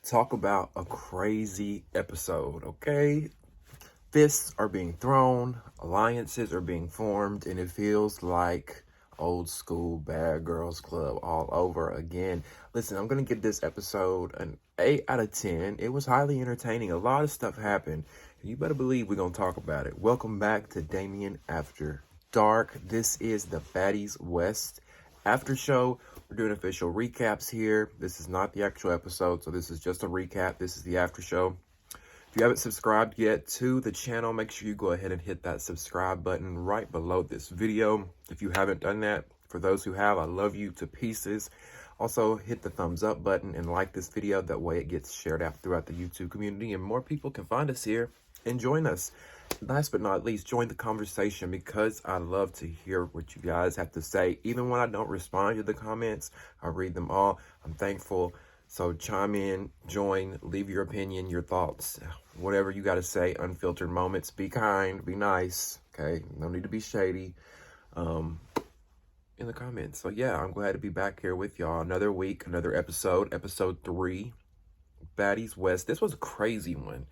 talk about a crazy episode, okay? Fists are being thrown, alliances are being formed, and it feels like old school Bad Girls Club all over again. Listen, I'm going to give this episode an 8 out of 10. It was highly entertaining. A lot of stuff happened, and you better believe we're going to talk about it. Welcome back to Damien After Dark. This is the Baddies West after show. We're doing official recaps here. This is not the actual episode, so this is just a recap. This is the after show. If you haven't subscribed yet to the channel, make sure you go ahead and hit that subscribe button right below this video. If you haven't done that, for those who have, I love you to pieces. Also, hit the thumbs up button and like this video. That way it gets shared out throughout the YouTube community and more people can find us here and join us. Last but not least, join the conversation because I love to hear what you guys have to say. Even when I don't respond to the comments, I read them all. I'm thankful. So chime in, join, leave your opinion, your thoughts, whatever you got to say, unfiltered moments. Be kind, be nice, okay? No need to be shady in the comments. So yeah, I'm glad to be back here with y'all. Another week, another episode, episode 3, Baddies West. This was a crazy one.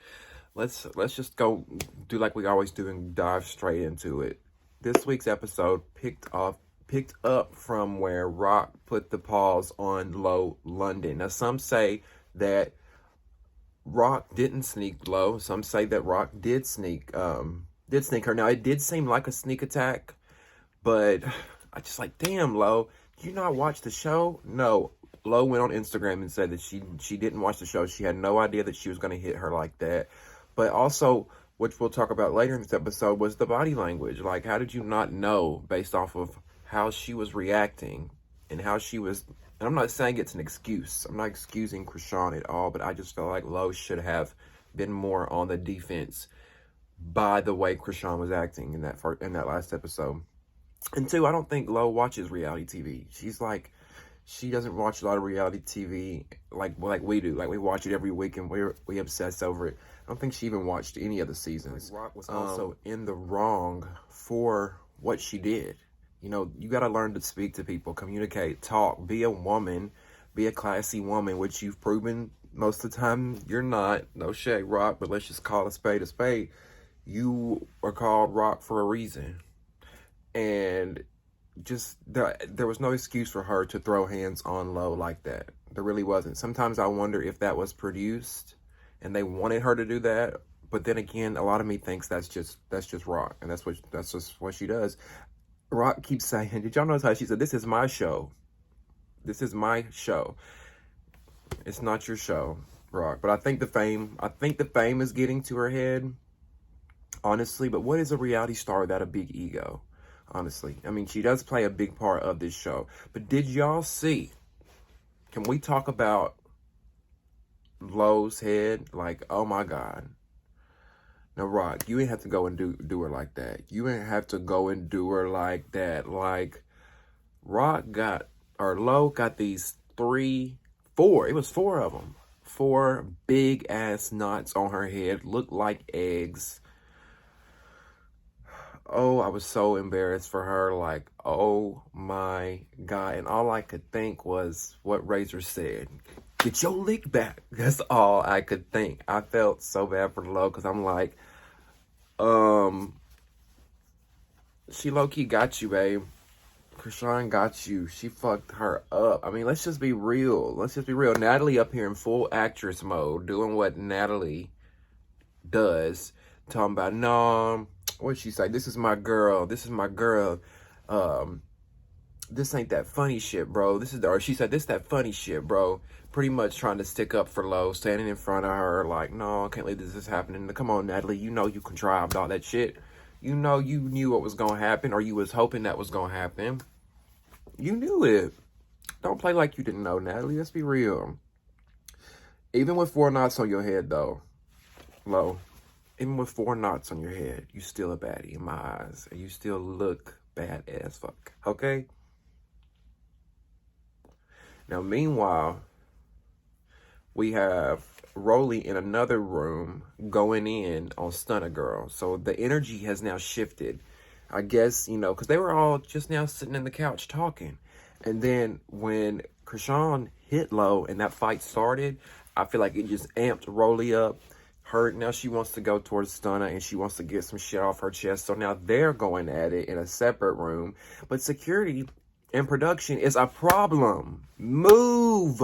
Let's just go do like we always do and dive straight into it. This week's episode picked up from where Rock put the pause on Lo London. Now, some say that Rock didn't sneak Lo. Some say that Rock did sneak her. Now, it did seem like a sneak attack, but I just like, damn, Lo, did you not watch the show? No. Lo went on Instagram and said that she didn't watch the show. She had no idea that she was going to hit her like that. But also, which we'll talk about later in this episode, was the body language. Like, how did you not know based off of how she was reacting and how she was, and I'm not saying it's an excuse. I'm not excusing Chrisean at all, but I just felt like Lo should have been more on the defense by the way Chrisean was acting in that last episode. And two, I don't think Lo watches reality TV. She doesn't watch a lot of reality TV like we do. Like, we watch it every week and we obsess over it. I don't think she even watched any of the seasons. Rock was also in the wrong for what she did. You know, you got to learn to speak to people, communicate, talk, be a woman, be a classy woman, which you've proven most of the time you're not. No shade, Rock, but let's just call a spade a spade. You are called Rock for a reason. And just there was no excuse for her to throw hands on Lo like that. There really wasn't. Sometimes I wonder if that was produced and they wanted her to do that. But then again, a lot of me thinks that's just Rock, and that's just what she does. Rock keeps saying, did y'all notice how she said, this is my show? This is my show. It's not your show, Rock. But I think the fame is getting to her head, honestly. But what is a reality star without a big ego? Honestly, I mean, she does play a big part of this show. But did y'all see? Can we talk about Lo's head? Like, oh my God. Now, Rock, you ain't have to go and do her like that. You ain't have to go and do her like that. Like, Lo got these 4, it was 4 of them. 4 big ass knots on her head, looked like eggs. Oh, I was so embarrassed for her. Like, oh my God. And all I could think was what Razor said. Get your lick back. That's all I could think. I felt so bad for Lo because I'm like, she low-key got you, babe. Chrisean got you. She fucked her up. I mean, let's just be real. Natalie up here in full actress mode, doing what Natalie does. Talking about, no, what'd she say? This is my girl. This ain't that funny shit, bro. She said, this that funny shit, bro. Pretty much trying to stick up for Lo, standing in front of her, like, no, I can't believe this is happening. Come on, Natalie, you know you contrived all that shit. You know you knew what was going to happen, or you was hoping that was going to happen. You knew it. Don't play like you didn't know, Natalie. Let's be real. Even with 4 knots on your head, though, Lo, even with 4 knots on your head, you still a baddie in my eyes. And you still look bad as fuck, okay? Now, meanwhile, we have Rollie in another room going in on Stunna Girl. So the energy has now shifted. I guess, you know, because they were all just now sitting in the couch talking. And then when Chrisean hit Lo and that fight started, I feel like it just amped Rollie up. Now she wants to go towards Stunna and she wants to get some shit off her chest. So now they're going at it in a separate room. But security and production is a problem. Move.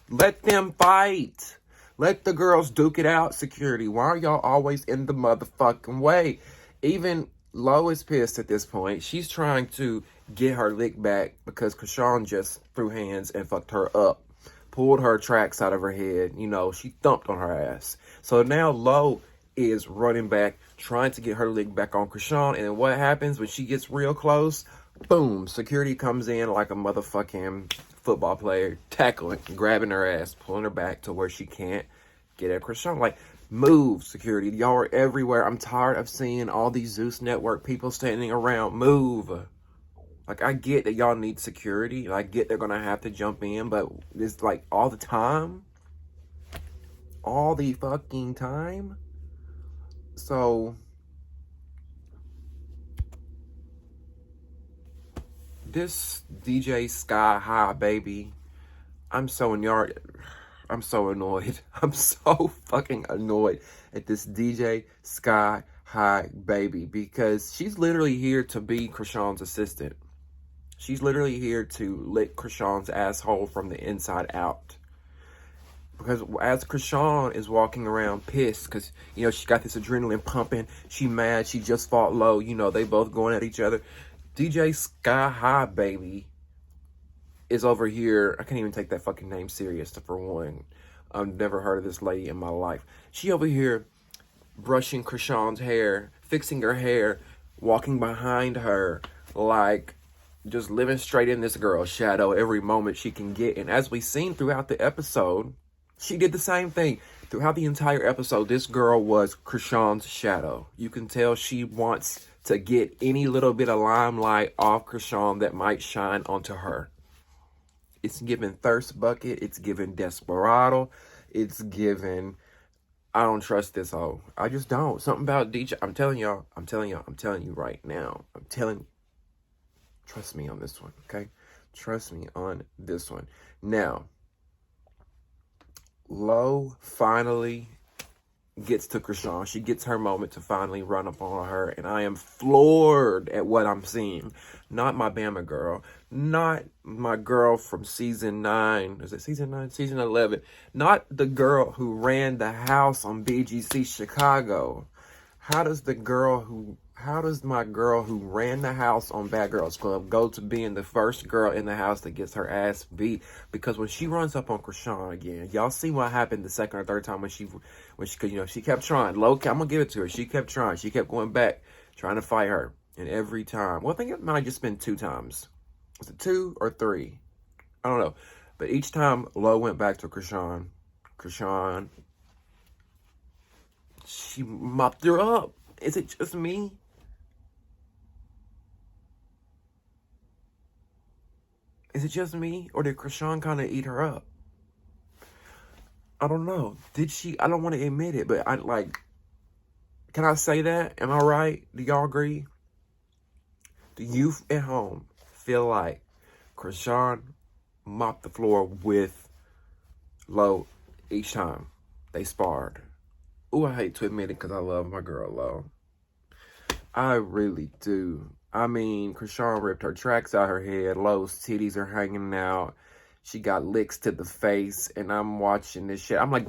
Let them fight. Let the girls duke it out, security. Why are y'all always in the motherfucking way? Even Lo is pissed at this point. She's trying to get her lick back because Chrisean just threw hands and fucked her up. Pulled her tracks out of her head. You know, she thumped on her ass. So now Lo is running back, trying to get her lick back on Chrisean. And then what happens when she gets real close? Boom. Security comes in like a motherfucking football player, tackling, grabbing her ass, pulling her back to where she can't get at Chrisean. Like, move, security. Y'all are everywhere. I'm tired of seeing all these Zeus Network people standing around. Move. Like, I get that y'all need security. I get they're going to have to jump in, but it's like all the time. All the fucking time. So, this DJ Sky High baby, I'm so annoyed. I'm so fucking annoyed at this DJ Sky High baby because she's literally here to be Chrisean's assistant. She's literally here to lick Chrisean's asshole from the inside out. Because as Chrisean is walking around pissed, because, you know, she got this adrenaline pumping. She mad. She just fought Lo. You know, they both going at each other. DJ Sky High baby is over here. I can't even take that fucking name serious, for one. I've never heard of this lady in my life. She over here brushing Chrisean's hair, fixing her hair, walking behind her, like just living straight in this girl's shadow every moment she can get. And as we've seen throughout the episode, she did the same thing. Throughout the entire episode, this girl was Chrisean's shadow. You can tell she wants to get any little bit of limelight off Chrisean that might shine onto her. It's given thirst bucket. It's given desperado. It's given, I don't trust this hoe. I just don't. Something about DJ. I'm telling you right now. Trust me on this one, okay? Trust me on this one. Now, Lo finally gets to Chrisean. She gets her moment to finally run up on her, and I am floored at what I'm seeing. Not my Bama girl. Not my girl from season 9. Is it season 9? Season 11. Not the girl who ran the house on BGC Chicago. How does my girl who ran the house on Bad Girls Club go to being the first girl in the house that gets her ass beat? Because when she runs up on Chrisean again, y'all see what happened the second or third time when she kept trying. Low, I'm gonna give it to her. She kept trying. She kept going back, trying to fight her. And every time, well, I think it might have just been 2 times. Was it 2 or 3? I don't know. But each time Lo went back to Chrisean, she mopped her up. Is it just me? Is it just me? Or did Chrisean kind of eat her up? I don't know. Did she? I don't want to admit it, but can I say that? Am I right? Do y'all agree? Do you at home feel like Chrisean mopped the floor with Lo each time they sparred? Ooh, I hate to admit it because I love my girl Lo. I really do. I mean, Chrisean ripped her tracks out her head. Lo's titties are hanging out. She got licks to the face, and I'm watching this shit. I'm like,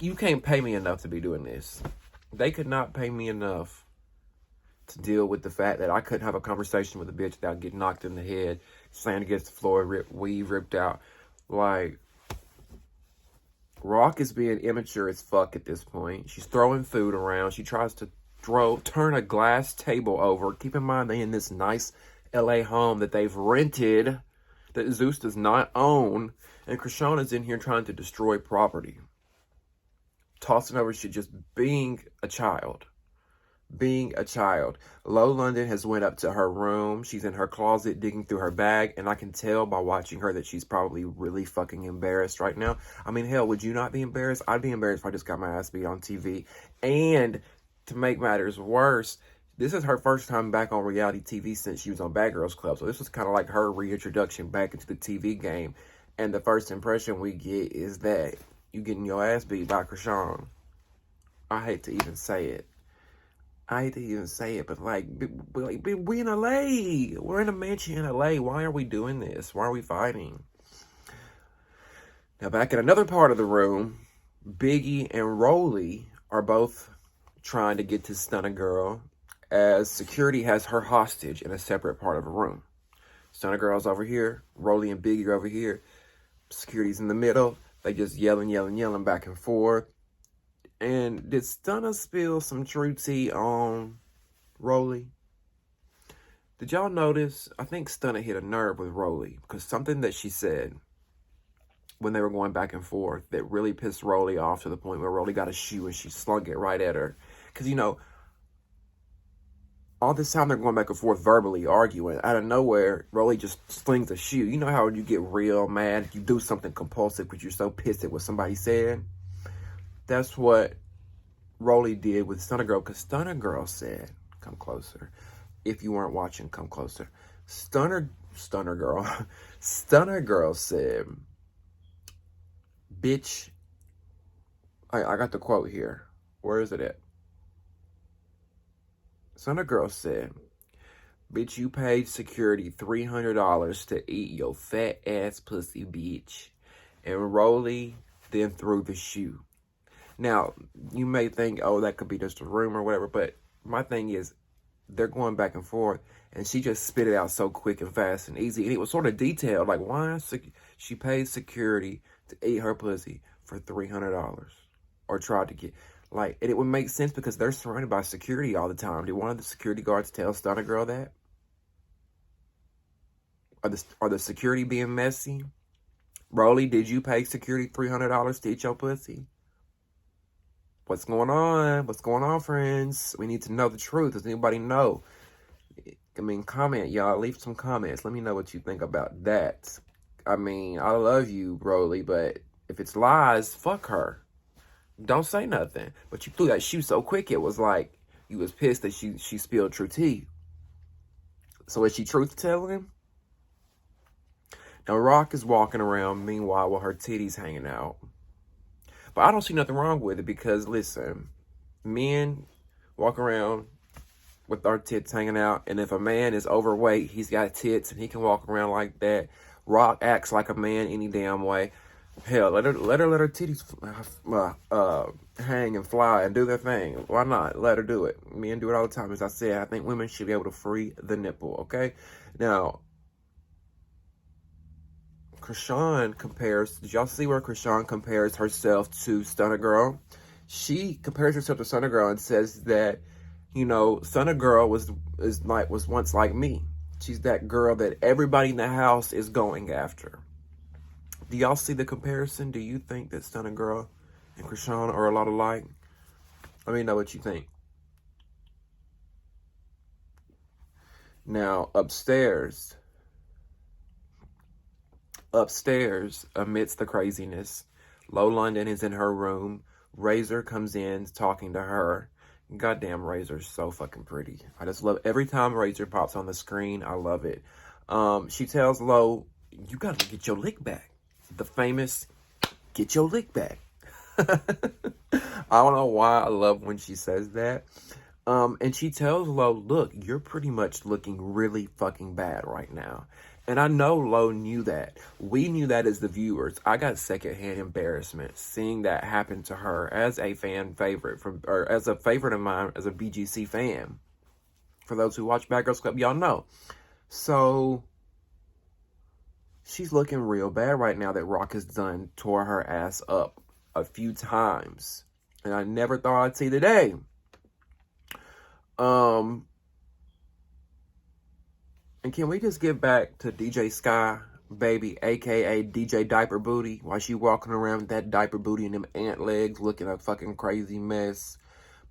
you can't pay me enough to be doing this. They could not pay me enough to deal with the fact that I couldn't have a conversation with a bitch without getting knocked in the head, slammed against the floor, weave ripped out. Like, Rock is being immature as fuck at this point. She's throwing food around. She tries to turn a glass table over. Keep in mind, they in this nice LA home that they've rented that Zeus does not own. And Chrisean is in here trying to destroy property. Tossing over shit, just being a child. Lo London has went up to her room. She's in her closet digging through her bag, and I can tell by watching her that she's probably really fucking embarrassed right now. I mean, hell, would you not be embarrassed? I'd be embarrassed if I just got my ass beat on TV. And to make matters worse, this is her first time back on reality TV since she was on Bad Girls Club. So this was kind of like her reintroduction back into the TV game. And the first impression we get is that you getting your ass beat by Chrisean. I hate to even say it. But like we in LA. We're in a mansion in LA. Why are we doing this? Why are we fighting? Now back in another part of the room, Biggie and Rollie are both trying to get to Stunna Girl as security has her hostage in a separate part of the room. Stunna Girl's over here, Rollie and Biggie are over here. Security's in the middle. They just yelling back and forth. And did Stunna spill some true tea on Rollie? Did y'all notice? I think Stunna hit a nerve with Rollie because something that she said when they were going back and forth that really pissed Rollie off to the point where Rollie got a shoe and she slung it right at her. Because, you know, all this time they're going back and forth verbally arguing. Out of nowhere, Rollie just slings a shoe. You know how you get real mad? You do something compulsive because you're so pissed at what somebody said? That's what Rollie did with Stunna Girl, because Stunna Girl said, come closer. If you weren't watching, come closer. Stunna Girl said, bitch, I got the quote here. Where is it at? Stunna Girl said, bitch, you paid security $300 to eat your fat ass pussy, bitch. And Rollie then threw the shoe. Now, you may think, oh, that could be just a rumor or whatever, but my thing is, they're going back and forth, and she just spit it out so quick and fast and easy, and it was sort of detailed, like, why she paid security to eat her pussy for $300, or tried to get, like, and it would make sense because they're surrounded by security all the time. Did one of the security guards tell Stunna Girl that? Are the security being messy? Rollie, did you pay security $300 to eat your pussy? What's going on? What's going on, friends? We need to know the truth. Does anybody know? I mean, comment, y'all. Leave some comments. Let me know what you think about that. I mean, I love you, Rollie, but if it's lies, fuck her. Don't say nothing. But you threw that shoe so quick, it was like you was pissed that she spilled true tea. So is she truth telling him? Now, Rock is walking around, meanwhile, with her titties hanging out. But I don't see nothing wrong with it because, listen, men walk around with our tits hanging out. And if a man is overweight, he's got tits and he can walk around like that. Rock acts like a man any damn way. Hell, let her titties hang and fly and do their thing. Why not? Let her do it. Men do it all the time. As I said, I think women should be able to free the nipple, okay? Now, Chrisean compares, did y'all see where Chrisean compares herself to Stunna Girl? She compares herself to Stunna Girl and says that, you know, Stunna Girl was once like me. She's that girl that everybody in the house is going after. Do y'all see the comparison? Do you think that Stunna Girl and Chrisean are a lot alike? Let me know what you think. Now, upstairs, amidst the craziness, Lo London is in her room. Razor comes in talking to her. Goddamn, Razor's so fucking pretty. I just love every time Razor pops on the screen. I love it. She tells Lo, you gotta get your lick back. The famous, get your lick back. I don't know why I love when she says that. And she tells Lo, look, you're pretty much looking really fucking bad right now. And I know Lo knew that. We knew that as the viewers. I got secondhand embarrassment seeing that happen to her as a fan favorite, or as a favorite of mine, as a BGC fan. For those who watch Bad Girls Club, y'all know. So, she's looking real bad right now that Rock has done tore her ass up a few times. And I never thought I'd see the day. And can we just get back to DJ Sky, baby, a.k.a. DJ Diaper Booty, while she walking around with that diaper booty and them ant legs looking a fucking crazy mess?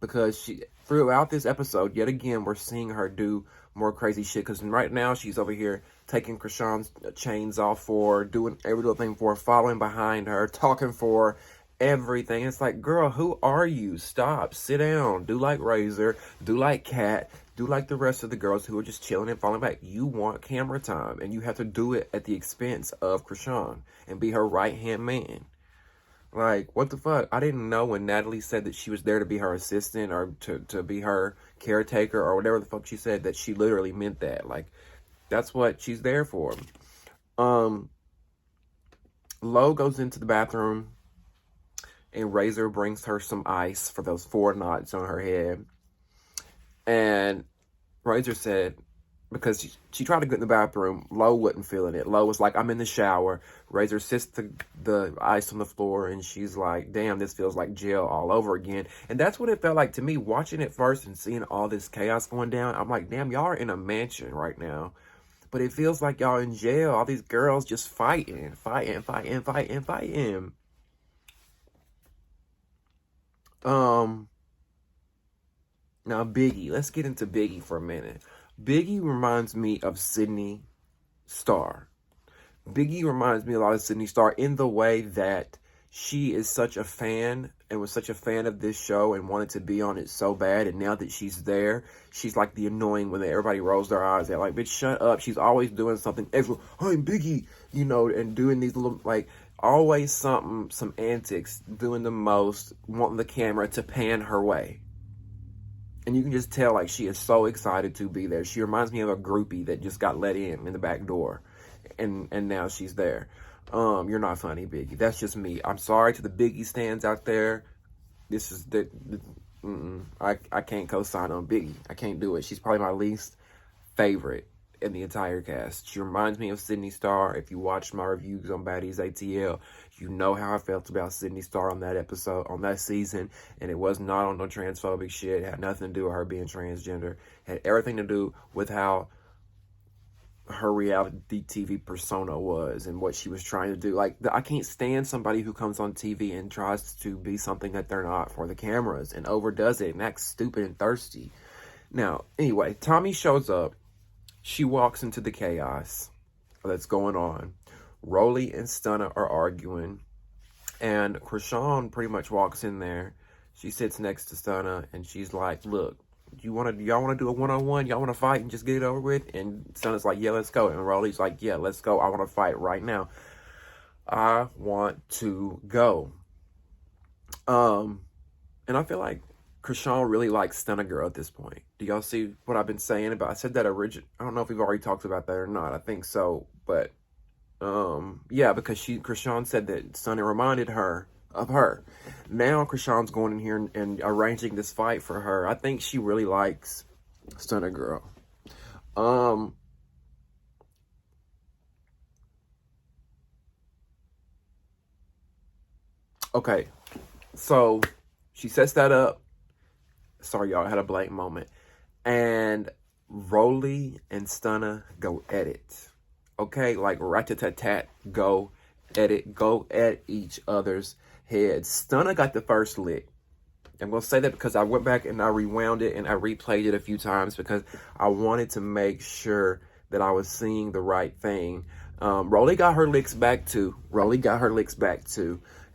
Because she, throughout this episode, yet again, we're seeing her do more crazy shit. Because right now, she's over here taking Chrisean's chains off for her, doing every little thing for her, following behind her, talking for her, everything. It's like, girl, who are you? Stop. Sit down. Do like Razor. Do like Kat. Do like the rest of the girls who are just chilling and falling back. You want camera time, and you have to do it at the expense of Chrisean and be her right-hand man. Like, what the fuck? I didn't know when Natalie said that she was there to be her assistant or to be her caretaker or whatever the fuck she said, that she literally meant that. Like, that's what she's there for. Um, Lo goes into the bathroom and Razor brings her some ice for those 4 knots on her head. And Razor said, because she tried to get in the bathroom, Lo wasn't feeling it. Lo was like, I'm in the shower. Razor sits the ice on the floor, and she's like, damn, this feels like jail all over again. And that's what it felt like to me, watching it first and seeing all this chaos going down. I'm like, damn, y'all are in a mansion right now. But it feels like y'all in jail. All these girls just fighting. Now Biggie. Let's get into Biggie for a minute. Biggie reminds me of Sydney Starr. Biggie reminds me a lot of Sydney Starr in the way that she is such a fan and was such a fan of this show and wanted to be on it so bad. And now that she's there, she's like the annoying when everybody rolls their eyes. They're like, bitch, shut up. She's always doing something extra. I'm Biggie, you know, and doing these little, like, always something, some antics, doing the most, wanting the camera to pan her way. And you can just tell, like, she is so excited to be there. She reminds me of a groupie that just got let in the back door. And now she's there. You're not funny, Biggie. That's just me. I'm sorry to the Biggie stands out there. This is I can't co-sign on Biggie. I can't do it. She's probably my least favorite in the entire cast. She reminds me of Sydney Starr. If you watched my reviews on Baddies ATL, you know how I felt about Sydney Starr on that episode, on that season. And it was not on no transphobic shit. It had nothing to do with her being transgender. It had everything to do with how her reality TV persona was and what she was trying to do. Like, I can't stand somebody who comes on TV and tries to be something that they're not for the cameras and overdoes it and acts stupid and thirsty. Now, anyway, Tommy shows up. She walks into the chaos that's going on. Rollie and Stunna are arguing, and Chrisean pretty much walks in there. She sits next to Stunna, and she's like, look, y'all want to do a one-on-one? Y'all want to fight and just get it over with? And Stunna's like, yeah, let's go. And Rollie's like, yeah, let's go. I want to fight right now. I want to go. And I feel like Chrisean really likes Stunna Girl at this point. Do y'all see what I've been saying about? I said that I don't know if we've already talked about that or not. I think so, but yeah, because Chrisean said that Stunna reminded her of her. Now Chrisean's going in here and arranging this fight for her. I think she really likes Stunna Girl. Okay, so she sets that up. Sorry, y'all, I had a blank moment. And Rollie and Stunna go at it. Okay, like rat-a-tat-tat, go at each other's heads. Stunna got the first lick. I'm going to say that because I went back and I rewound it and I replayed it a few times because I wanted to make sure that I was seeing the right thing. Rollie got her licks back too.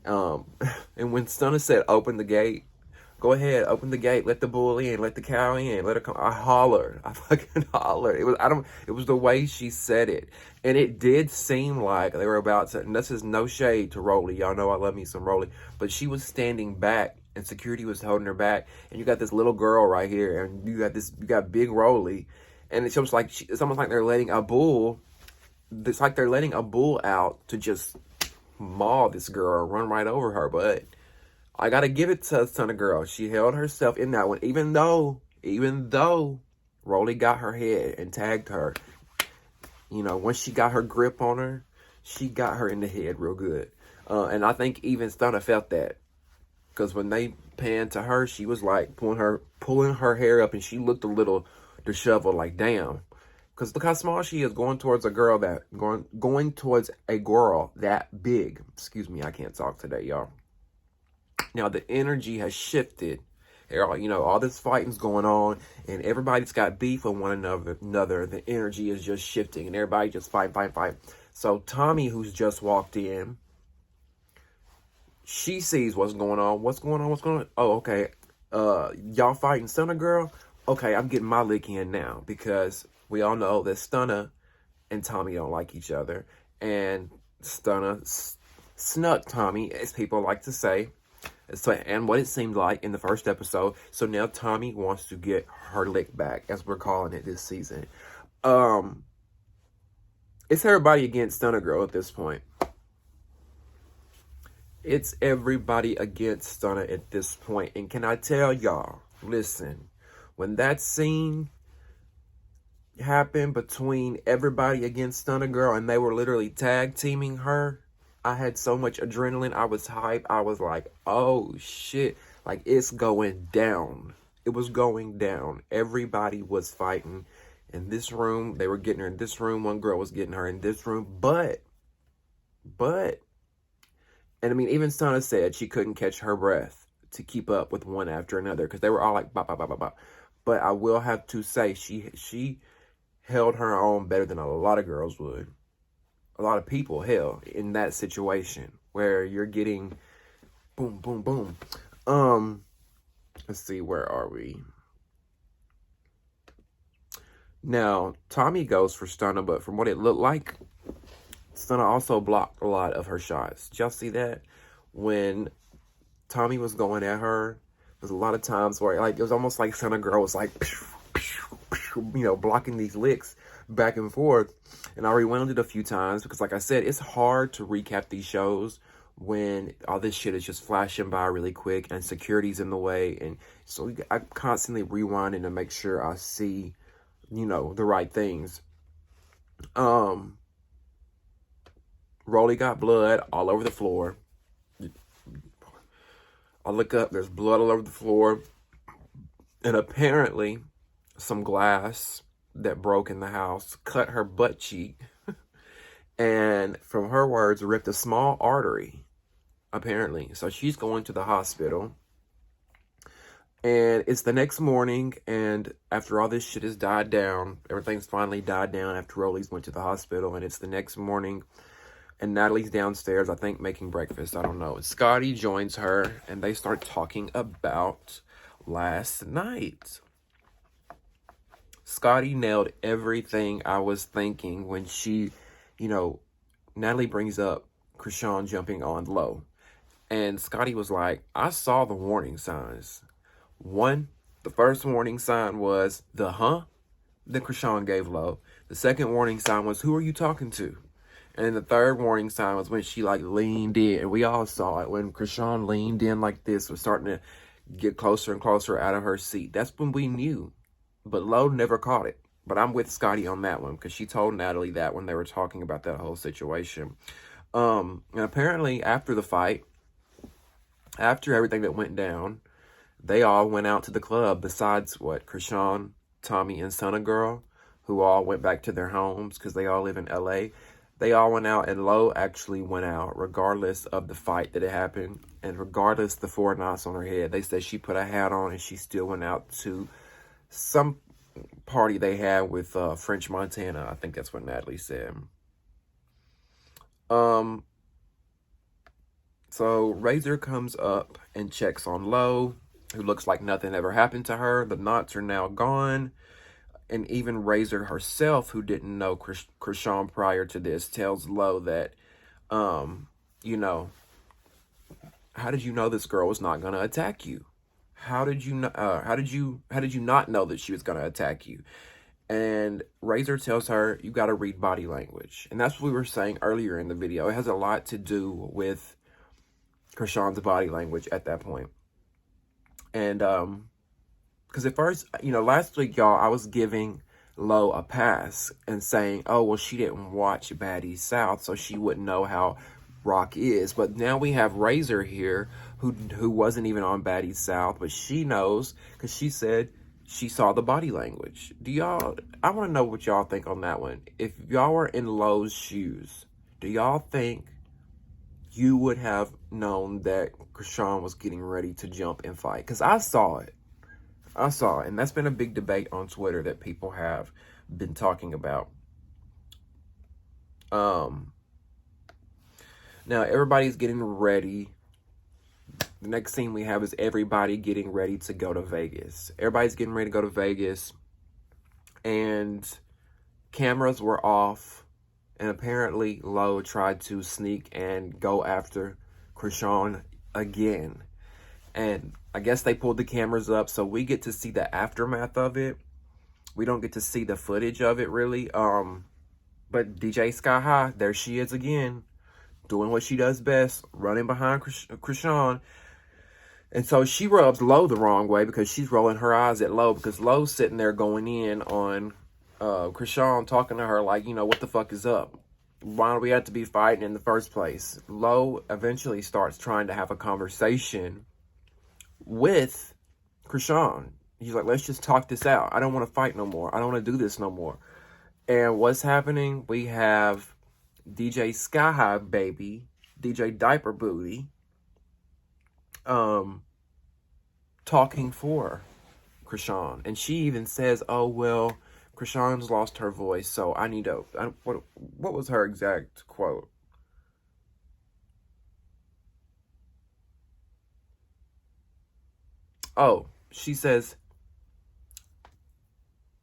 And when Stunna said, open the gate, go ahead, open the gate, let the bull in, let the cow in, let her come. I hollered. I fucking hollered. It was the way she said it. And it did seem like they were about to, and this is no shade to Rollie. Y'all know I love me some Rollie. But she was standing back and security was holding her back. And you got this little girl right here and you got big Rollie. And it's almost like they're letting a bull, it's like they're letting a bull out to just maul this girl, run right over her. But I gotta give it to Stunna Girl. She held herself in that one, even though Rollie got her head and tagged her. You know, once she got her grip on her, she got her in the head real good. And I think even Stunna felt that. Because when they panned to her, she was like pulling her hair up and she looked a little disheveled, like, damn. Because look how small she is going towards a girl going towards a girl that big. Excuse me, I can't talk today, y'all. Now, the energy has shifted. You know, all this fighting's going on, and everybody's got beef with one another. The energy is just shifting, and everybody just fight. So Tommy, who's just walked in, she sees what's going on. What's going on? Oh, okay. Y'all fighting Stunna Girl? Okay, I'm getting my lick in now, because we all know that Stunna and Tommy don't like each other, and Stunna snuck Tommy, as people like to say. So, and what it seemed like in the first episode. So now Tommy wants to get her lick back, as we're calling it this season. It's everybody against Stunna Girl at this point. It's everybody against Stunna at this point. And can I tell y'all, listen, when that scene happened between everybody against Stunna Girl and they were literally tag teaming her, I had so much adrenaline. I was hyped. I was like, oh shit, like it's going down. It was going down. Everybody was fighting in this room. They were getting her in this room. One girl was getting her in this room. But, and I mean, even Stunna said she couldn't catch her breath to keep up with one after another because they were all like, bop, bop, bop, bop, bop. But I will have to say, she held her own better than a lot of girls would. A lot of people, hell, in that situation where you're getting boom, boom, boom. Let's see, where are we? Now, Tommy goes for Stunna, but from what it looked like, Stunna also blocked a lot of her shots. Did y'all see that? When Tommy was going at her, there's a lot of times where like it was almost like Stunna Girl was like, you know, blocking these licks back and forth. And I rewound it a few times because, like I said, it's hard to recap these shows when all this shit is just flashing by really quick and security's in the way. And so I'm constantly rewinding to make sure I see, you know, the right things. Rollie got blood all over the floor. I look up, there's blood all over the floor. And apparently some glass that broke in the house cut her butt cheek. And from her words, ripped a small artery, apparently. So she's going to the hospital. And it's the next morning, and after all this shit has died down, everything's finally died down after Rollie's went to the hospital, and it's the next morning. And Natalie's downstairs, I think, making breakfast. I don't know. Scotty joins her, and they start talking about last night. Scotty nailed everything I was thinking when she, you know, Natalie brings up Chrisean jumping on Lo. And Scotty was like, I saw the warning signs. One, the first warning sign was the that Chrisean gave Lo. The second warning sign was, who are you talking to? And the third warning sign was when she like leaned in, and we all saw it when Chrisean leaned in like this, was starting to get closer and closer out of her seat. That's when we knew, but Lo never caught it. But I'm with Scotty on that one because she told Natalie that when they were talking about that whole situation. And apparently after the fight, after everything that went down, they all went out to the club. Besides what, Chrisean, Tommy, and Stunna Girl, who all went back to their homes because they all live in LA. They all went out, and Lo actually went out regardless of the fight that had happened and regardless the 4 knots on her head. They said she put a hat on and she still went out to some party they had with French Montana. I think that's what Natalie said. So Razor comes up and checks on Lo, who looks like nothing ever happened to her. The knots are now gone. And even Razor herself, who didn't know Chrisean prior to this, tells Lo that, you know, how did you know this girl was not going to attack you? How did you not know that she was going to attack you? And Razor tells her, you got to read body language. And that's what we were saying earlier in the video. It has a lot to do with Chrisean's body language at that point. And, because at first, you know, last week, y'all, I was giving Lo a pass and saying, oh, well, she didn't watch Baddies South, so she wouldn't know how Rock is. But now we have Razor here, who wasn't even on Baddies South, but she knows because she said she saw the body language. I want to know what y'all think on that one. If y'all were in Lo's shoes, do y'all think you would have known that Chrisean was getting ready to jump and fight? Because I saw it. And that's been a big debate on Twitter that people have been talking about. Now everybody's getting ready. The next scene we have is everybody getting ready to go to Vegas. Everybody's getting ready to go to Vegas. And cameras were off. And apparently, Lo tried to sneak and go after Chrisean again. And I guess they pulled the cameras up, so we get to see the aftermath of it. We don't get to see the footage of it, really. But DJ Sky High, there she is again, doing what she does best, running behind Chrisean. And so she rubs Lo the wrong way because she's rolling her eyes at Lo, because Lo's sitting there going in on Chrisean, talking to her like, you know, what the fuck is up? Why do we have to be fighting in the first place? Lo eventually starts trying to have a conversation with Chrisean. He's like, let's just talk this out. I don't want to fight no more. I don't want to do this no more. And what's happening? We have DJ Sky High Baby, DJ Diaper Booty, talking for Chrisean. And she even says, oh, well, Chrisean's lost her voice, so I need to... what was her exact quote? Oh, she says,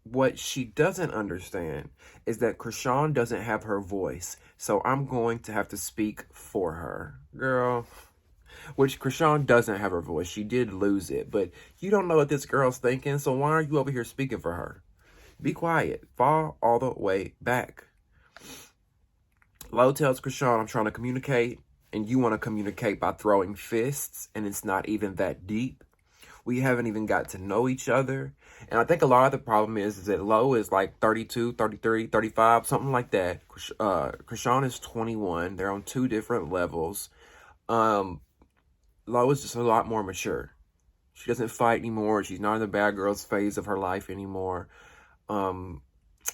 what she doesn't understand is that Chrisean doesn't have her voice, so I'm going to have to speak for her. Girl... Which Chrisean doesn't have her voice. She did lose it. But you don't know what this girl's thinking, so why are you over here speaking for her? Be quiet. Fall all the way back. Lo tells Chrisean, I'm trying to communicate, and you want to communicate by throwing fists, and it's not even that deep. We haven't even got to know each other. And I think a lot of the problem is that Lo is like 32, 33, 35, something like that. Chrisean is 21. They're on two different levels. Lo is just a lot more mature. She doesn't fight anymore. She's not in the bad girls phase of her life anymore. And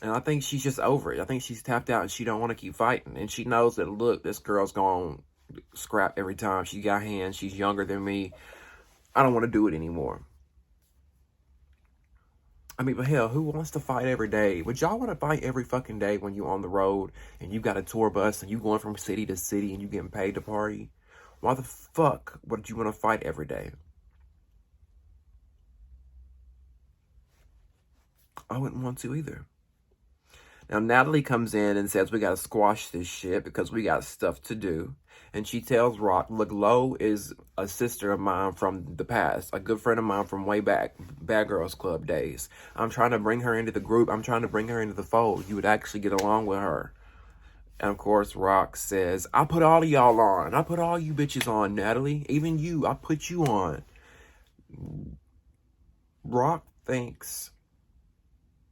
I think she's just over it. I think she's tapped out and she don't want to keep fighting. And she knows that, look, this girl's going to scrap every time. She got hands. She's younger than me. I don't want to do it anymore. I mean, but hell, who wants to fight every day? Would y'all want to fight every fucking day when you on the road and you got a tour bus and you going from city to city and you getting paid to party? Why the fuck would you want to fight every day? I wouldn't want to either. Now, Natalie comes in and says we got to squash this shit because we got stuff to do. And she tells Rock, look, Lo is a sister of mine from the past, a good friend of mine from way back, Bad Girls Club days. I'm trying to bring her into the group. I'm trying to bring her into the fold. You would actually get along with her. And of course, Rock says, I put all of y'all on. I put all you bitches on, Natalie. Even you, I put you on. Rock thinks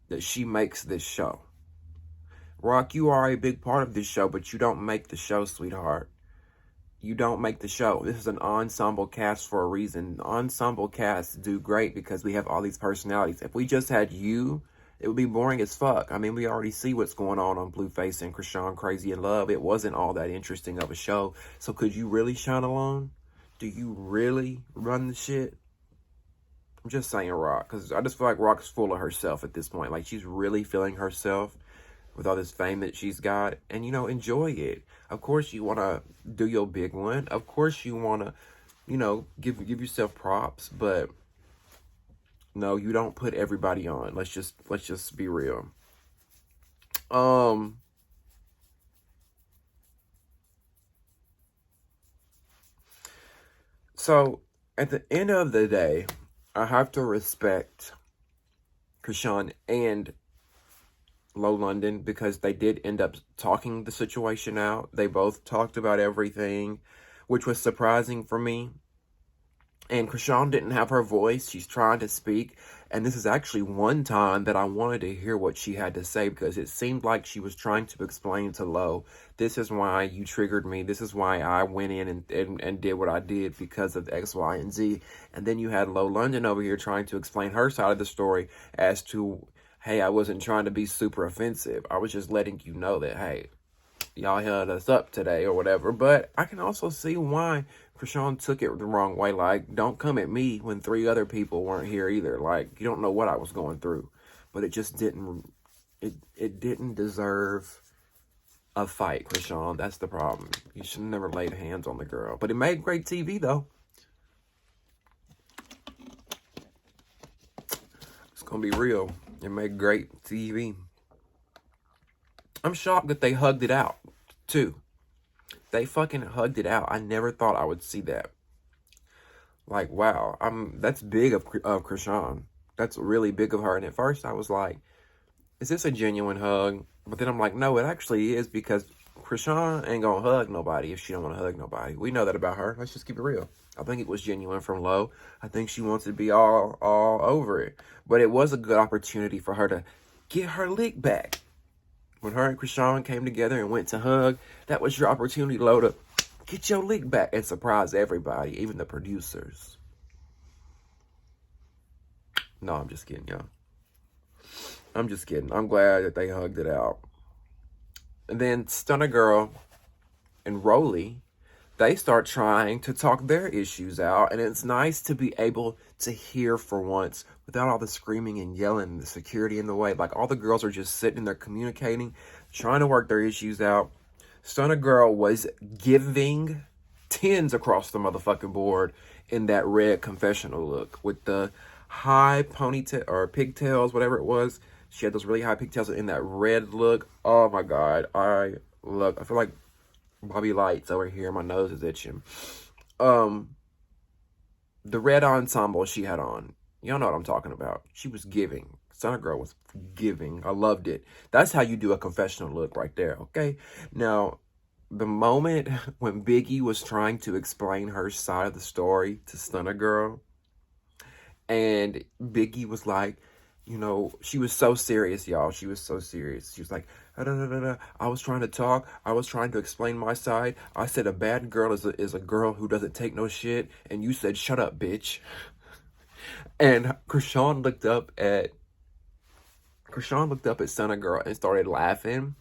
that she makes this show. Rock, you are a big part of this show, but you don't make the show, sweetheart. You don't make the show. This is an ensemble cast for a reason. Ensemble casts do great because we have all these personalities. If we just had you, it would be boring as fuck. I mean, we already see what's going on Blueface and Chrisean Crazy in Love. It wasn't all that interesting of a show. So could you really shine alone? Do you really run the shit? I'm just saying, Rock, because I just feel like Rock's full of herself at this point. Like, she's really feeling herself with all this fame that she's got. And, you know, enjoy it. Of course you want to do your big one. Of course you want to, you know, give yourself props. But no, you don't put everybody on. Let's just be real. So at the end of the day, I have to respect Chrisean and Lo London because they did end up talking the situation out. They both talked about everything, which was surprising for me. And Chrisean didn't have her voice. She's trying to speak. And this is actually one time that I wanted to hear what she had to say because it seemed like she was trying to explain to Lo, this is why you triggered me. This is why I went in and did what I did because of X, Y, and Z. And then you had Lo London over here trying to explain her side of the story as to, hey, I wasn't trying to be super offensive. I was just letting you know that, hey, y'all held us up today or whatever. But I can also see why Chrisean took it the wrong way. Like, don't come at me when 3 other people weren't here either. Like, you don't know what I was going through. But it just didn't, it didn't deserve a fight, Chrisean. That's the problem. You should have never laid hands on the girl. But it made great TV, though. It's going to be real. It made great TV. I'm shocked that they hugged it out, too. They fucking hugged it out. I never thought I would see that. Like, wow. That's big of Chrisean. That's really big of her. And at first I was like, is this a genuine hug? But then I'm like, no, it actually is, because Chrisean ain't gonna hug nobody if she don't want to hug nobody. We know that about her. Let's just keep it real. I think it was genuine from Lo. I think she wants to be all over it. But it was a good opportunity for her to get her lick back. When her and Chrisean came together and went to hug, that was your opportunity, Lo, to get your lick back and surprise everybody, even the producers. No, I'm just kidding, y'all. I'm just kidding. I'm glad that they hugged it out. And then Stunna Girl and Rollie, they start trying to talk their issues out. And it's nice to be able to hear for once without all the screaming and yelling and the security in the way. Like, all the girls are just sitting there communicating, trying to work their issues out. Stunna Girl was giving tens across the motherfucking board in that red confessional look with the high ponytail or pigtails, whatever it was. She had those really high pigtails in that red look. Oh my God. I feel like Bobby Lights over here. My nose is itching. The red ensemble she had on. Y'all know what I'm talking about. She was giving. Stunna Girl was giving. I loved it. That's how you do a confessional look right there, okay? Now, the moment when Biggie was trying to explain her side of the story to Stunna Girl, and Biggie was like, you know, she was so serious, y'all. She was so serious. She was like, I was trying to talk. I was trying to explain my side. I said a bad girl is a girl who doesn't take no shit. And you said, shut up, bitch. And Chrisean looked up at Stunna Girl and started laughing.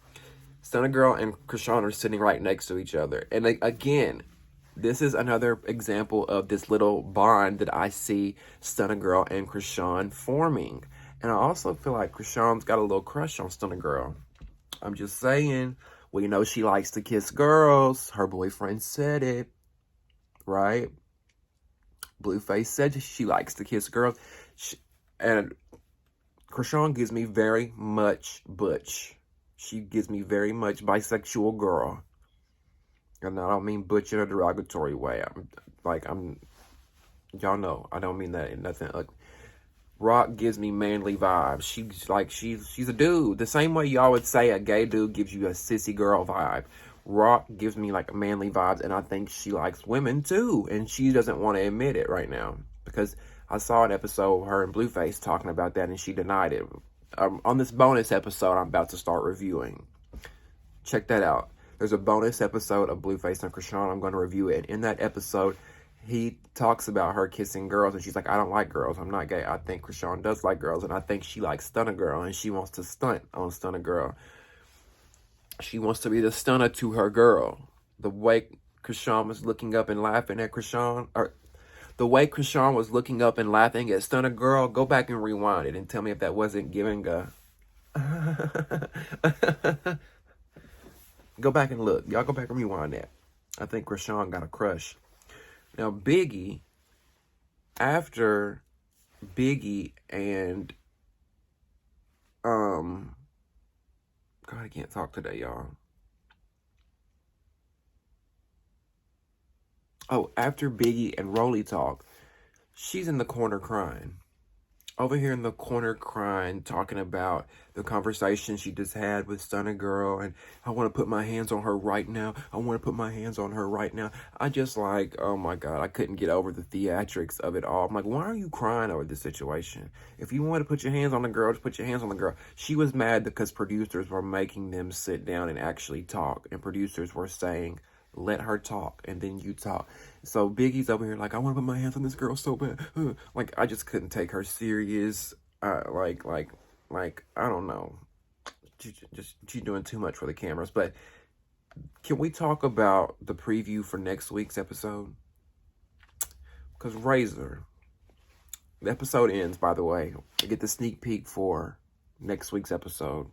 Stunna Girl and Chrisean are sitting right next to each other. And again, this is another example of this little bond that I see Stunna Girl and Chrisean forming. And I also feel like Chrisean's got a little crush on Stunna Girl. I'm just saying, we know she likes to kiss girls. Her boyfriend said it, right? Blueface said she likes to kiss girls. And Chrisean gives me very much butch. She gives me very much bisexual girl. And I don't mean butch in a derogatory way. Y'all know, I don't mean that in nothing ugly. Rock gives me manly vibes. She's a dude. The same way y'all would say a gay dude gives you a sissy girl vibe. Rock gives me like manly vibes, and I think she likes women too. And she doesn't want to admit it right now. Because I saw an episode of her and Blueface talking about that, and she denied it. On this bonus episode I'm about to start reviewing. Check that out. There's a bonus episode of Blueface and Chrisean. I'm going to review it. And in that episode, he talks about her kissing girls, and she's like, I don't like girls. I'm not gay. I think Chrisean does like girls, and I think she likes Stunna Girl, and she wants to stunt on Stunna Girl. She wants to be the stunner to her girl. The way Chrisean was looking up and laughing at Chrisean, or the way Chrisean was looking up and laughing at Stunna Girl, go back and rewind it and tell me if that wasn't giving a... Go back and look. Y'all go back and rewind that. I think Chrisean got a crush. Now, Biggie, after Biggie and, God, I can't talk today, y'all. Oh, after Biggie and Rollie talk, she's in the corner crying. Over here in the corner crying, talking about the conversation she just had with Stunna Girl, and I want to put my hands on her right now. I want to put my hands on her right now. I just like, oh my God, I couldn't get over the theatrics of it all. I'm like, why are you crying over this situation? If you want to put your hands on the girl, just put your hands on the girl. She was mad because producers were making them sit down and actually talk, and producers were saying, let her talk, and then you talk. So Biggie's over here like, I want to put my hands on this girl so bad. Like, I just couldn't take her serious. Like, I don't know. She's doing too much for the cameras. But can we talk about the preview for next week's episode? Because Razor, the episode ends, by the way. I get the sneak peek for next week's episode.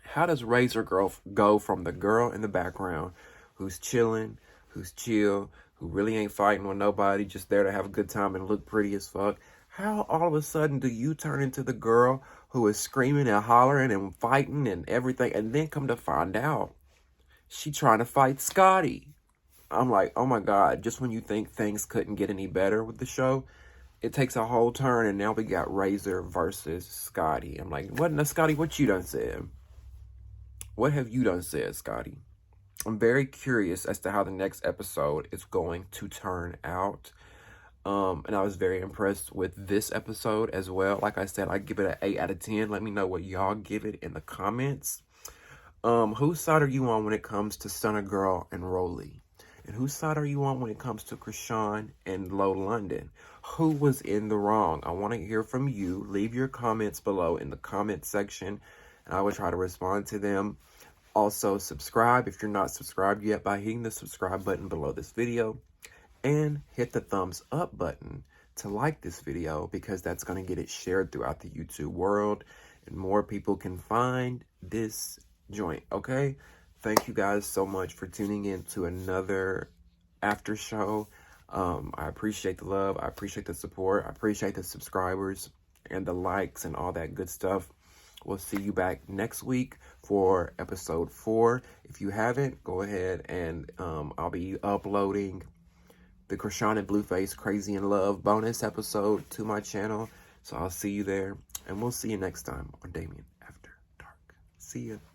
How does Razor Girl go from the girl in the background who's chilling, who's chill, who really ain't fighting with nobody, just there to have a good time and look pretty as fuck? How all of a sudden do you turn into the girl who is screaming and hollering and fighting and everything, and then come to find out she trying to fight Scotty? I'm like, oh my God, just when you think things couldn't get any better with the show, it takes a whole turn, and now we got Razor versus Scotty. I'm like, what now, Scotty, what you done said? What have you done said, Scotty? I'm very curious as to how the next episode is going to turn out. And I was very impressed with this episode as well. Like I said, I give it an 8 out of 10. Let me know what y'all give it in the comments. Whose side are you on when it comes to Stunna Girl and Rollie? And whose side are you on when it comes to Chrisean and Lo London? Who was in the wrong? I want to hear from you. Leave your comments below in the comment section, and I will try to respond to them. Also, subscribe if you're not subscribed yet by hitting the subscribe button below this video. And hit the thumbs up button to like this video, because that's going to get it shared throughout the YouTube world and more people can find this joint, okay? Thank you guys so much for tuning in to another after show. I appreciate the love. I appreciate the support. I appreciate the subscribers and the likes and all that good stuff. We'll see you back next week for episode 4. If you haven't, go ahead and I'll be uploading the Chrisean and Blueface Crazy in Love bonus episode to my channel. So I'll see you there, and we'll see you next time on Damien After Dark. See ya.